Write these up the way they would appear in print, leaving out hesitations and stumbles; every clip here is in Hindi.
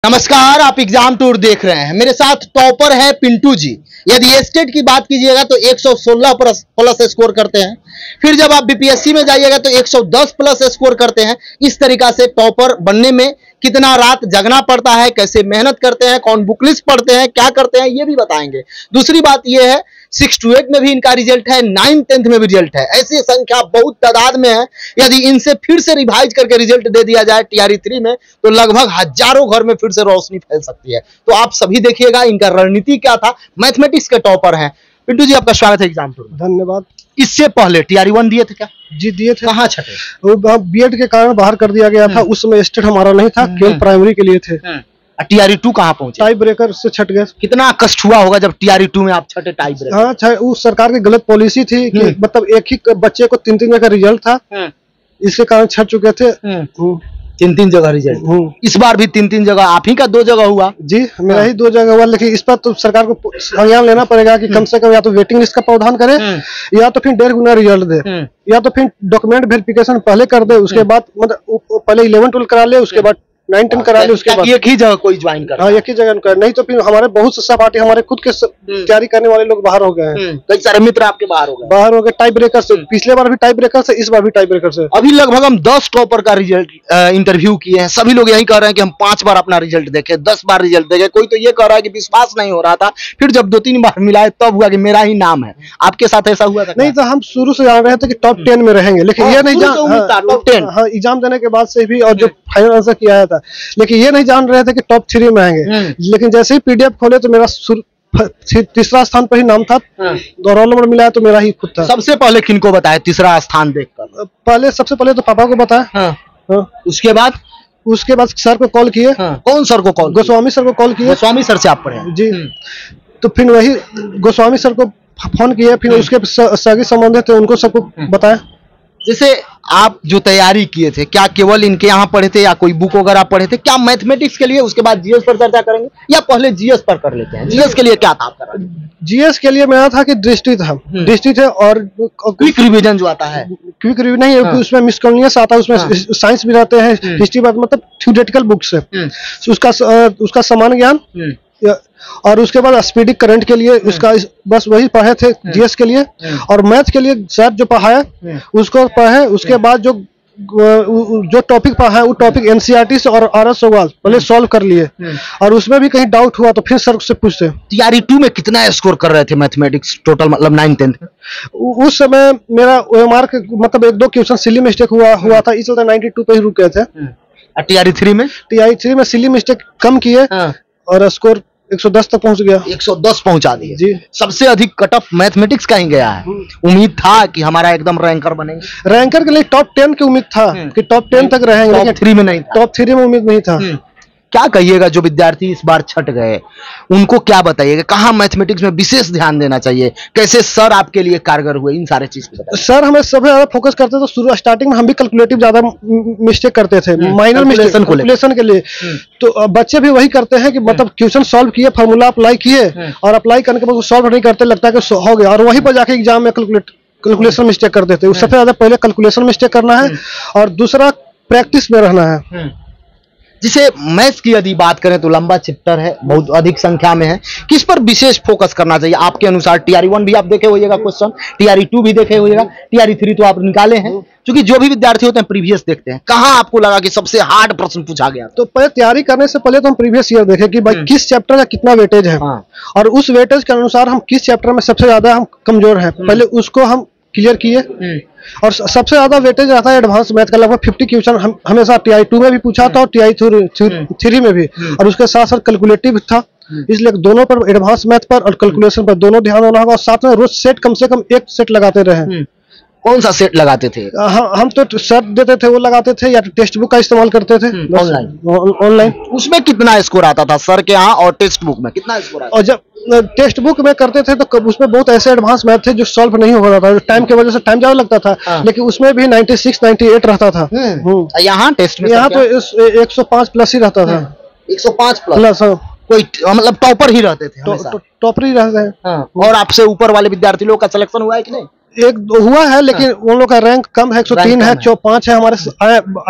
नमस्कार, आप एग्जाम टूर देख रहे हैं। मेरे साथ टॉपर है पिंटू जी। यदि स्टेट की बात कीजिएगा तो 116 प्लस स्कोर करते हैं। फिर जब आप बीपीएससी में जाइएगा तो 110 प्लस स्कोर करते हैं। इस तरीका से टॉपर बनने में कितना रात जगना पड़ता है, कैसे मेहनत करते हैं, कौन बुक लिस्ट पढ़ते हैं, क्या करते हैं, ये भी बताएंगे। दूसरी बात यह है 6 to 8 में भी इनका रिजल्ट है, 9th 10th में भी रिजल्ट है। ऐसी संख्या बहुत तादाद में है। यदि इनसे फिर से रिवाइज करके रिजल्ट दे दिया जाए टीआरई 3 में तो लगभग हजारों घर में फिर से रोशनी फैल सकती है। तो आप सभी देखिएगा इनका रणनीति क्या था। मैथमेटिक्स के टॉपर हैं पिंटू जी, आपका स्वागत है एग्जाम टूर में। धन्यवाद। इससे पहले टीआरई 1 दिए थे क्या? जी दिए थे। कहाँ छठे? वो बीएड के कारण बाहर कर दिया गया था। उस समय स्टेट हमारा नहीं था, केवल प्राइमरी के लिए थे। टीआरई 2 कहाँ पहुंचे? टाई ब्रेकर से छट गए। कितना कष्ट हुआ होगा जब टीआरई 2 में आप छठे टाई ब्रेकर? हाँ, उस सरकार की गलत पॉलिसी थी कि मतलब एक ही बच्चे को 3 जगह का रिजल्ट था, इसके कारण छट चुके थे। 3 जगह रिजल्ट। इस बार भी 3 जगह आप ही का 2 जगह हुआ? जी, मेरा ही 2 जगह हुआ। लेकिन इस पर तो सरकार को संज्ञान लेना पड़ेगा कि कम से कम या तो वेटिंग लिस्ट का प्रावधान करे या तो फिर 1.5 गुना रिजल्ट दे, या तो फिर डॉक्यूमेंट वेरिफिकेशन पहले कर दे, उसके बाद मतलब पहले 11-12 करा ले, उसके बाद 9-10 करा ले, उसके बाद एक ही जगह कोई ज्वाइन कर। हाँ, एक ही जगह कर। नहीं तो फिर हमारे बहुत सा पार्टी हमारे खुद के तैयारी करने वाले लोग बाहर हो गए हैं। कई सारे मित्र आपके बाहर हो गए टाई ब्रेकर से। पिछले बार भी टाई ब्रेकर से, इस बार भी टाई ब्रेकर से। अभी लगभग हम 10 टॉपर का रिजल्ट इंटरव्यू किए हैं। सभी लोग यही कह रहे हैं कि हम 5 बार अपना रिजल्ट देखे, 10 बार रिजल्ट देखे। कोई तो ये कह रहा है कि विश्वास नहीं हो रहा था, फिर जब 2-3 बार मिलाए तब हुआ कि मेरा ही नाम है। आपके साथ ऐसा हुआ था? नहीं, तो हम शुरू से जान रहे थे कि टॉप 10 में रहेंगे, लेकिन ये नहीं टॉप 10। हाँ, एग्जाम देने के बाद से भी, और जो फाइनल आंसर किया आया था, लेकिन ये नहीं जान रहे थे कि टॉप 3 में आएंगे। लेकिन जैसे ही पीडीएफ खोले तो मेरा तीसरा स्थान पर ही नाम था। रोल नंबर मिला तो मेरा ही खुद था। सबसे पहले किनको बताया तीसरा स्थान देखकर? सबसे पहले तो पापा को बताया। उसके बाद सर को कॉल किए। कौन सर को कॉल? गोस्वामी सर को कॉल किए। गोस्वामी सर से आप पढ़े? जी। तो फिर वही गोस्वामी सर को फोन किया, फिर उसके सगे संबंधी थे उनको सबको बताया। जैसे आप जो तैयारी किए थे, क्या केवल इनके यहाँ पढ़े थे या कोई बुक वगैरह पढ़े थे? क्या मैथमेटिक्स के लिए? उसके बाद जीएस पर चर्चा करेंगे या पहले जीएस पर कर लेते हैं? जीएस के लिए क्या था आपका? जीएस के लिए मेरा था कि दृष्टि था, दृष्टि थे और क्विक रिवीजन जो आता है। क्विक रिवीजन नहीं, उसमें मिसकॉन्शियस आता है, उसमें साइंस भी रहते हैं, हिस्ट्री मतलब थ्योरेटिकल बुक्स है, उसका समान ज्ञान। और उसके बाद स्पीडिक करंट के लिए उसका बस वही पढ़े थे जीएस के लिए। और मैथ के लिए सर जो पढ़ाया उसको पढ़े। उसके बाद जो टॉपिक पढ़ा है वो टॉपिक एनसीईआरटी से और आरएस सवाल पहले सॉल्व कर लिए, और उसमें भी कहीं डाउट हुआ तो फिर सर से पूछते। टीआरई 2 में कितना स्कोर कर रहे थे मैथमेटिक्स टोटल, मतलब 9th 10th? उस समय मेरा ओएमआर मतलब 1-2 क्वेश्चन सिली मिस्टेक हुआ था, इसलिए 92 पे ही रुक गए थे। टीआरई 3 में सिली मिस्टेक कम किए और स्कोर 110 तक पहुंच गया। 110 पहुंचा दिए जी। सबसे अधिक कट ऑफ मैथमेटिक्स का ही गया है। उम्मीद था कि हमारा एकदम रैंकर बनेंगे। रैंकर के लिए टॉप 10 की उम्मीद था कि टॉप 10 तक रहेंगे, लेकिन 3 में नहीं। टॉप 3 में उम्मीद नहीं था। क्या कहिएगा जो विद्यार्थी इस बार छट गए, उनको क्या बताइएगा? कहाँ मैथमेटिक्स में विशेष ध्यान देना चाहिए? कैसे सर आपके लिए कारगर हुए? इन सारे चीज पे सर हमें सबसे ज्यादा फोकस करते थे। शुरू स्टार्टिंग में हम भी कैलकुलेटिव ज्यादा मिस्टेक करते थे, माइनर मिस्टेक कैलकुलेशन के लिए। तो बच्चे भी वही करते हैं कि मतलब क्वेश्चन सॉल्व किए, फार्मूला अप्लाई किए, और अप्लाई करने के बाद सॉल्व नहीं करते, लगता है कि हो गया, और वहीं पर जाके एग्जाम में कैलकुलेशन मिस्टेक कर देते। सबसे ज्यादा पहले कैलकुलेशन मिस्टेक करना है, और दूसरा प्रैक्टिस में रहना है। जिसे मैथ्स की यदि बात करें तो लंबा चैप्टर है, बहुत अधिक संख्या में है। किस पर विशेष फोकस करना चाहिए आपके अनुसार? टीआरई 1 भी आप देखे होइएगा क्वेश्चन, टीआरई 2 भी देखे होइएगा, टीआरई 3 तो आप निकाले हैं, क्योंकि जो भी विद्यार्थी होते हैं प्रीवियस देखते हैं। कहाँ आपको लगा कि सबसे हार्ड प्रश्न पूछा गया? तो पहले तैयारी करने से पहले तो हम प्रीवियस ईयर देखें कि भाई किस चैप्टर का कितना वेटेज है, और उस वेटेज के अनुसार हम किस चैप्टर में सबसे ज्यादा हम कमजोर हैं, पहले उसको हम क्लियर किए। और सबसे ज्यादा वेटेज रहता है एडवांस मैथ का, लगभग 50 क्वेश्चन हम हमेशा टीआई 2 में भी पूछा था और टीआई 3 में भी, और उसके साथ साथ कैलकुलेटिव था। इसलिए दोनों पर, एडवांस मैथ पर और कैलकुलेशन पर दोनों ध्यान देना होगा। और साथ में रोज सेट कम से कम 1 सेट लगाते रहे। कौन सा सेट लगाते थे? हम तो सेट देते थे, वो लगाते थे, या टेक्स्ट बुक का इस्तेमाल करते थे ऑनलाइन। उसमें कितना स्कोर आता था सर के यहाँ, और टेक्स्ट बुक में कितना स्कोर आता? और जब टेक्स्ट बुक में करते थे तो उसमें बहुत ऐसे एडवांस मैथ थे जो सॉल्व नहीं हो रहा था, टाइम की वजह से टाइम ज्यादा लगता था। लेकिन उसमें भी 96-98 रहता था। यहाँ टेस्ट में यहाँ तो 105 प्लस ही रहता था। 105 प्लस? कोई मतलब टॉपर ही रहते थे? टॉपर ही रहते हैं। और आपसे ऊपर वाले विद्यार्थी लोग का सिलेक्शन हुआ है कि नहीं? एक दो हुआ है, लेकिन उन लोग का रैंक कम है, 103 है, 5 है, हमारे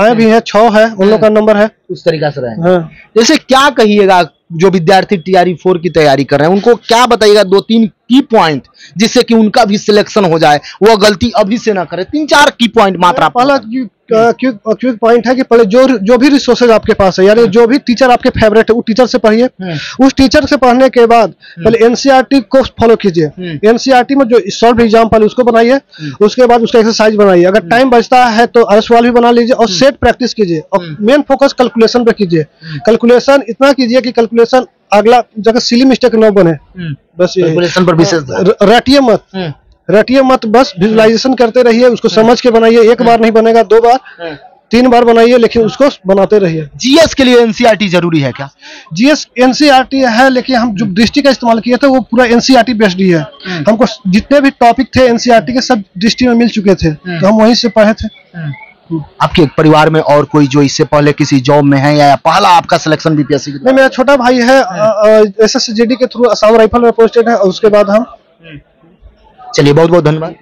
आए भी है, 6 है, उन लोग का नंबर है उस तरीका से रहे। हाँ। जैसे क्या कहिएगा जो विद्यार्थी टीआरई 4 की तैयारी कर रहे हैं, उनको क्या बताइएगा 2-3 की पॉइंट जिससे कि उनका भी सिलेक्शन हो जाए, वो गलती अभी से ना करे, 3-4 की पॉइंट मात्र आप। पहला क्विक पॉइंट है कि पहले जो भी रिसोर्सेज आपके पास है, यानी जो भी टीचर आपके फेवरेट है उस टीचर से पढ़िए। उस टीचर से पढ़ने के बाद पहले एनसीईआरटी को फॉलो कीजिए। एनसीईआरटी में जो सॉल्व एग्जाम पहले उसको बनाइए, उसके बाद उसका एक्सरसाइज बनाइए। अगर टाइम बचता है तो सवाल भी बना लीजिए और सेट प्रैक्टिस कीजिए। और मेन फोकस कैलकुलेशन पे कीजिए। कैलकुलेशन इतना कीजिए कि कैलकुलेशन अगला जगह सिली मिस्टेक न बने। बस ये कैलकुलेशन पर विशेष रटिए मत, बस विजुअलाइजेशन करते रहिए, उसको समझ के बनाइए। एक बार नहीं बनेगा, 2 बार 3 बार बनाइए, लेकिन उसको बनाते रहिए। जीएस के लिए एनसीईआरटी जरूरी है क्या? जीएस एनसीईआरटी है, लेकिन हम जो दृष्टि का इस्तेमाल किए थे वो पूरा एनसीईआरटी बेस्ड ही है। हमको जितने भी टॉपिक थे एनसीईआरटी के सब दृष्टि में मिल चुके थे, तो हम वहीं से पढ़े थे। आपके परिवार में और कोई जो इससे पहले किसी जॉब में है या पहला आपका सिलेक्शन बीपीएससी? नहीं, मेरा छोटा भाई है, एसएससीजीडी के थ्रू असम राइफल में पोस्टेड है, और उसके बाद हम। चलिए, बहुत बहुत धन्यवाद।